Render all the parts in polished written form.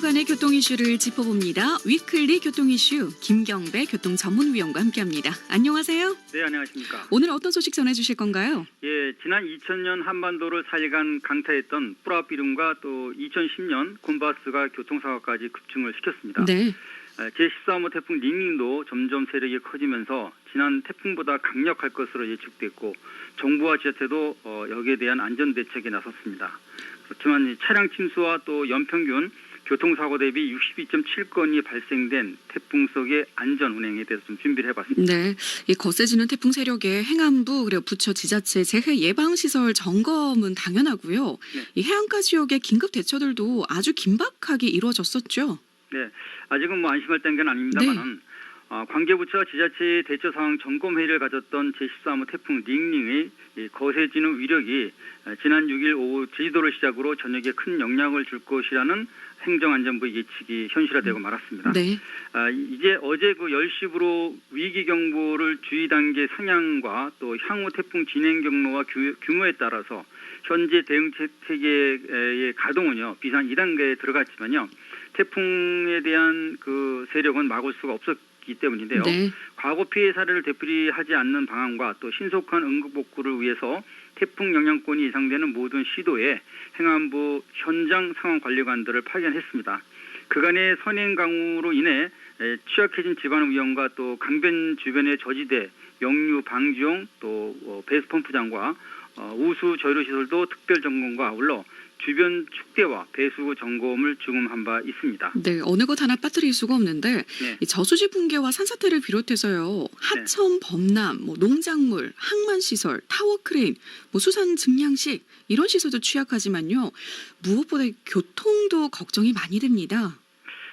주간의 교통 이슈를 짚어봅니다. 위클리 교통 이슈 김경배 교통전문위원과 함께합니다. 안녕하세요. 네, 안녕하십니까. 오늘 어떤 소식 전해주실 건가요? 예, 지난 2000년 한반도를 4일간 강타했던 뿌라비름과 또 2010년 곤바스가 교통사고까지 급증을 시켰습니다. 네. 제14호 태풍 닝닝도 점점 세력이 커지면서 지난 태풍보다 강력할 것으로 예측됐고 정부와 지자체도 여기에 대한 안전 대책에 나섰습니다. 그렇지만 차량 침수와 또 연평균 교통사고 대비 62.7건이 발생된 태풍 속의 안전 운행에 대해서 좀 준비를 해봤습니다. 네, 이 거세지는 태풍 세력의 행안부 그리고 부처 지자체 재해 예방 시설 점검은 당연하고요. 네. 이 해안가 지역의 긴급 대처들도 아주 긴박하게 이루어졌었죠. 네, 아직은 뭐 안심할 단계는 아닙니다만은 관계부처와 지자체의 대처 상황 점검 회의를 가졌던 제13호 태풍 닝닝의 거세지는 위력이 지난 6일 오후 제주도를 시작으로 전역에 큰 영향을 줄 것이라는 행정안전부의 예측이 현실화되고 말았습니다. 네. 이제 어제 그 10시부로 위기경보를 주의 단계 상향과 또 향후 태풍 진행 경로와 규모에 따라서 현재 대응책 체계의 가동은요 비상 2단계에 들어갔지만요 태풍에 대한 그 세력은 막을 수가 없었기 때문인데요. 네. 과거 피해 사례를 되풀이하지 않는 방안과 또 신속한 응급 복구를 위해서 태풍 영향권이 예상되는 모든 시도에 행안부 현장 상황 관리관들을 파견했습니다. 그간의 선행 강우로 인해 취약해진 집안 위험과 또 강변 주변의 저지대, 역류 방지용 또 배수 펌프장과 우수 저류 시설도 특별 점검과 아울러 주변 축대와 배수 점검을 주문한 바 있습니다. 네, 어느 것 하나 빠뜨릴 수가 없는데 네. 이 저수지 붕괴와 산사태를 비롯해서요 하천, 범람, 농작물, 항만 시설, 타워 크레인, 수산 증량식 이런 시설도 취약하지만요 무엇보다 교통도 걱정이 많이 됩니다.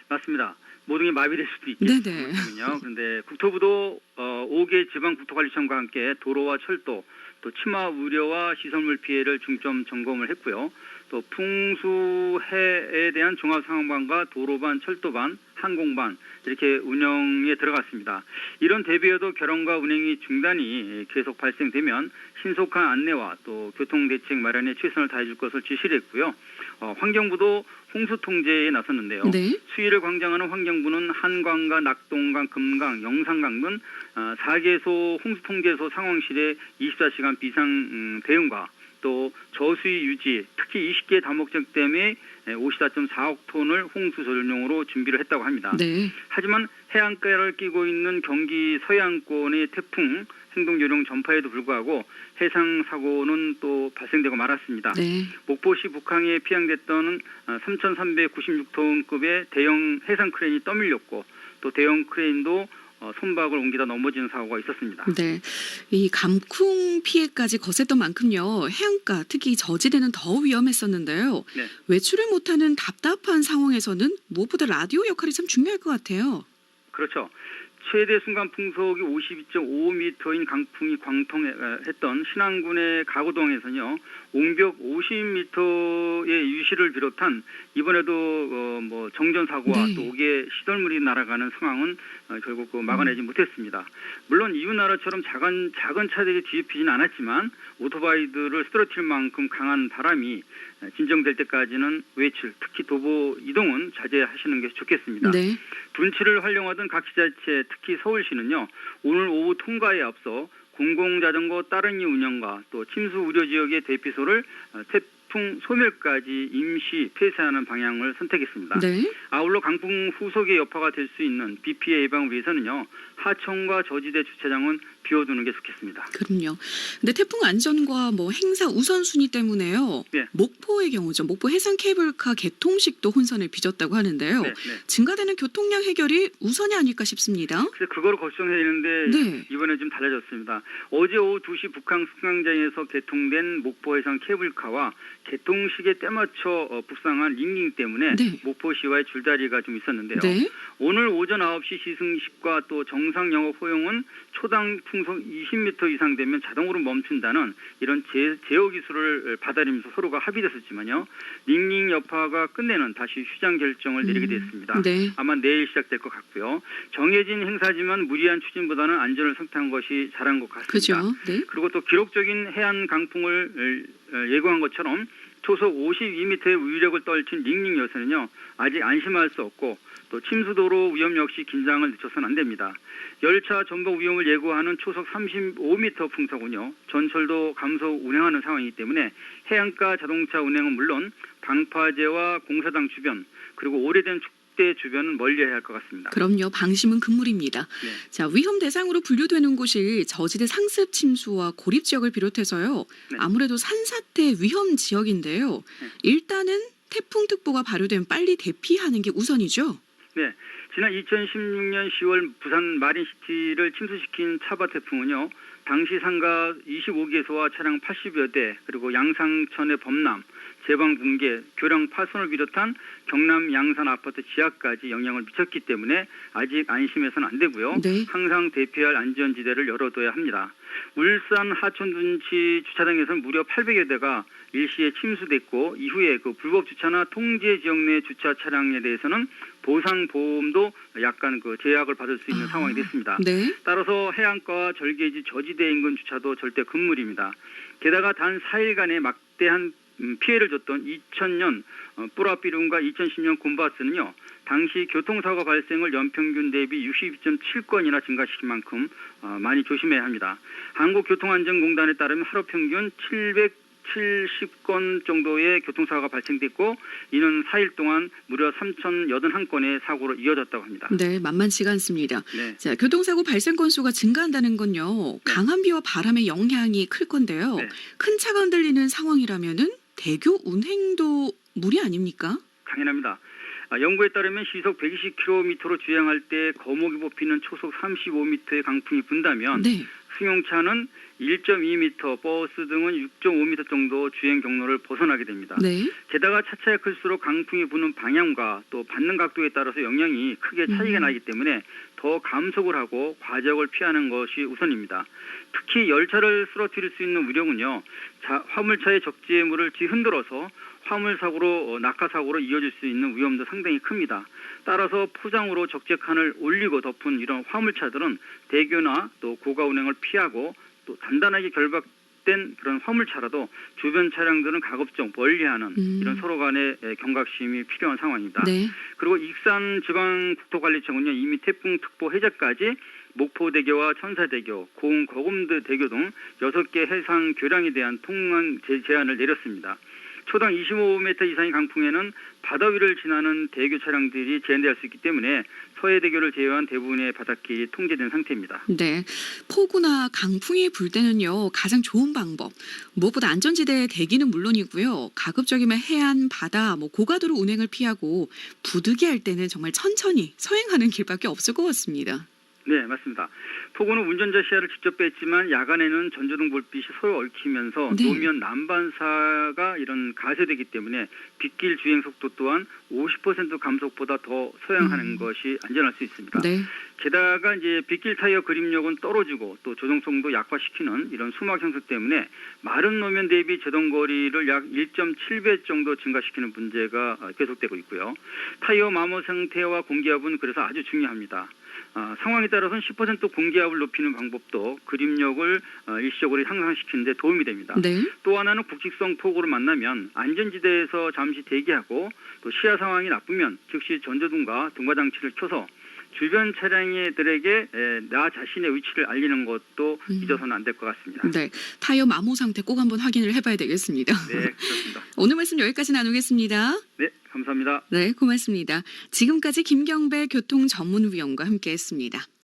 맞습니다. 모든 게 마비될 수도 네네. 있겠군요. 그런데 국토부도 5개 지방국토관리청과 함께 도로와 철도, 또 침하 우려와 시설물 피해를 중점 점검을 했고요. 또 풍수해에 대한 종합상황반과 도로반, 철도반, 항공반 이렇게 운영에 들어갔습니다. 이런 대비에도 결함과 운행이 중단이 계속 발생되면 신속한 안내와 또 교통대책 마련에 최선을 다해줄 것을 지시를 했고요. 환경부도 홍수 통제에 나섰는데요. 네. 수위를 관장하는 환경부는 한강과 낙동강, 금강, 영산강 등 4개소 홍수통제소 상황실의 24시간 비상 대응과 또 저수위 유지, 특히 20개 다목적 댐에 54.4억 톤을 홍수 전용으로 준비를 했다고 합니다. 네. 하지만 해안가를 끼고 있는 경기 서해안권의 태풍 행동 요령 전파에도 불구하고 해상 사고는 또 발생되고 말았습니다. 네. 목포시 북항에 피항됐던 3,396톤급의 대형 해상 크레인이 떠밀렸고 또 대형 크레인도 선박을 옮기다 넘어지는 사고가 있었습니다. 네, 이 감쿵 피해까지 거셌던 만큼요 해안가 특히 저지대는 더 위험했었는데요. 네. 외출을 못하는 답답한 상황에서는 무엇보다 라디오 역할이 참 중요할 것 같아요. 그렇죠. 최대 순간 풍속이 52.5m인 강풍이 광통했던 신안군의 가구동에서는요 옹벽 50m의 유실을 비롯한 이번에도 정전 사고와 네. 또 5개 시설물이 날아가는 상황은 결국 막아내지 못했습니다. 물론 이웃 나라처럼 작은 차들이 뒤집히지는 않았지만 오토바이들을 쓰러뜨릴 만큼 강한 바람이 진정될 때까지는 외출, 특히 도보 이동은 자제하시는 게 좋겠습니다. 네. 둔치를 활용하던 각 지자체, 특히 서울시는요 오늘 오후 통과에 앞서 공공자전거 따릉이 운영과 또 침수 우려 지역의 대피소를 태풍 소멸까지 임시 폐쇄하는 방향을 선택했습니다. 네. 아울러 강풍 후속의 여파가 될 수 있는 비 피해 예방을 위해서는요 하천과 저지대 주차장은 비워두는 게 좋겠습니다. 그럼요. 근데 태풍 안전과 행사 우선순위 때문에요. 네. 목포의 경우죠. 목포 해상 케이블카 개통식도 혼선을 빚었다고 하는데요. 네. 증가되는 교통량 해결이 우선이 아닐까 싶습니다. 그래서 그거를 걱정해야 되는데 네. 이번에 좀 달라졌습니다. 어제 오후 2시 북한 승강장에서 개통된 목포 해상 케이블카와 개통식에 때맞춰 북상한 닝닝 때문에 네. 목포시와의 줄다리가 좀 있었는데요. 네. 오늘 오전 9시 시승식과 또 정상 영업 허용은 초당 풍속 20m 이상 되면 자동으로 멈춘다는 이런 제어 기술을 받아들이면서 서로가 합의됐었지만요. 닝닝 여파가 끝내는 다시 휴장 결정을 내리게 됐습니다. 네. 아마 내일 시작될 것 같고요. 정해진 행사지만 무리한 추진보다는 안전을 선택한 것이 잘한 것 같습니다. 그죠. 네. 그리고 또 기록적인 해안 강풍을 예고한 것처럼 초속 52m의 위력을 떨친 링링 열선은요 아직 안심할 수 없고 또 침수도로 위험 역시 긴장을 늦춰서는 안 됩니다. 열차 전복 위험을 예고하는 초속 35m 풍속은요 전철도 감속 운행하는 상황이기 때문에 해안가 자동차 운행은 물론 방파제와 공사장 주변 그리고 오래된 축대 주변은 멀리해야 할 것 같습니다. 그럼요. 방심은 금물입니다. 네. 자, 위험 대상으로 분류되는 곳이 저지대 상습 침수와 고립 지역을 비롯해서요. 네. 아무래도 산사태 위험 지역인데요. 네. 일단은 태풍특보가 발효되면 빨리 대피하는 게 우선이죠. 네, 지난 2016년 10월 부산 마린시티를 침수시킨 차바 태풍은요. 당시 상가 25개소와 차량 80여 대 그리고 양상천의 범람, 제방 붕괴, 교량 파손을 비롯한 경남 양산 아파트 지하까지 영향을 미쳤기 때문에 아직 안심해서는 안 되고요. 네. 항상 대피할 안전지대를 열어둬야 합니다. 울산 하천 둔치 주차장에서는 무려 800여 대가 일시에 침수됐고 이후에 그 불법 주차나 통제 지역 내 주차 차량에 대해서는 보상 보험도 약간 그 제약을 받을 수 있는 상황이 됐습니다. 네. 따라서 해안가와 절개지 저지대 인근 주차도 절대 금물입니다. 게다가 단 4일간의 막대한 피해를 줬던 2000년 뿌라비룸과 2010년 곰바스는요. 당시 교통사고 발생을 연평균 대비 62.7건이나 증가시킨 만큼 많이 조심해야 합니다. 한국교통안전공단에 따르면 하루 평균 770건 정도의 교통사고가 발생됐고 이는 4일 동안 무려 3,081건의 사고로 이어졌다고 합니다. 네, 만만치가 않습니다. 네. 자, 교통사고 발생 건수가 증가한다는 건요. 네. 강한 비와 바람의 영향이 클 건데요. 네. 큰 차가 흔들리는 상황이라면은 대교 운행도 무리 아닙니까? 당연합니다. 연구에 따르면 시속 120km로 주행할 때 거목이 뽑히는 초속 35m의 강풍이 분다면 네. 승용차는 1.2m, 버스 등은 6.5m 정도 주행 경로를 벗어나게 됩니다. 네. 게다가 차차가 클수록 강풍이 부는 방향과 또 받는 각도에 따라서 영향이 크게 차이가 나기 때문에 더 감속을 하고 과적을 피하는 것이 우선입니다. 특히 열차를 쓰러뜨릴 수 있는 위력은요. 화물차의 적재물을 뒤흔들어서 화물사고로 낙하사고로 이어질 수 있는 위험도 상당히 큽니다. 따라서 포장으로 적재칸을 올리고 덮은 이런 화물차들은 대교나 또 고가 운행을 피하고 또 단단하게 결박된 그런 화물차라도 주변 차량들은 가급적 멀리하는 이런 서로 간의 경각심이 필요한 상황입니다. 네. 그리고 익산지방국토관리청은요 이미 태풍특보 해제까지 목포대교와 천사대교, 고흥거금대 대교 등 6개 해상 교량에 대한 통행 제한을 내렸습니다. 초당 25m 이상의 강풍에는 바다 위를 지나는 대교 차량들이 제한될 수 있기 때문에 서해대교를 제외한 대부분의 바닷길이 통제된 상태입니다. 네. 폭우나 강풍이 불 때는요. 가장 좋은 방법. 무엇보다 안전지대에 대기는 물론이고요. 가급적이면 해안, 바다, 고가도로 운행을 피하고 부득이할 때는 정말 천천히 서행하는 길밖에 없을 것 같습니다. 네, 맞습니다. 폭우는 운전자 시야를 직접 뺐지만 야간에는 전조등 불빛이 서로 얽히면서 네. 노면 난반사가 이런 가세되기 때문에 빗길 주행 속도 또한 50% 감속보다 더 서행하는 것이 안전할 수 있습니다. 네. 게다가 이제 빗길 타이어 그립력은 떨어지고 또 조정성도 약화시키는 이런 수막 형성 때문에 마른 노면 대비 제동 거리를 약 1.7배 정도 증가시키는 문제가 계속되고 있고요. 타이어 마모 상태와 공기압은 그래서 아주 중요합니다. 상황에 따라서는 10% 공기압을 높이는 방법도 그립력을 일시적으로 향상시키는 데 도움이 됩니다. 네. 또 하나는 국직성 폭우를 만나면 안전지대에서 잠시 대기하고 또 시야 상황이 나쁘면 즉시 전조등과 등바장치를 켜서 주변 차량들에게 나 자신의 위치를 알리는 것도 잊어서는 안 될 것 같습니다. 네. 타이어 마모 상태 꼭 한번 확인을 해봐야 되겠습니다. 네, 그렇습니다. 오늘 말씀 여기까지 나누겠습니다. 네, 감사합니다. 네, 고맙습니다. 지금까지 김경배 교통전문위원과 함께했습니다.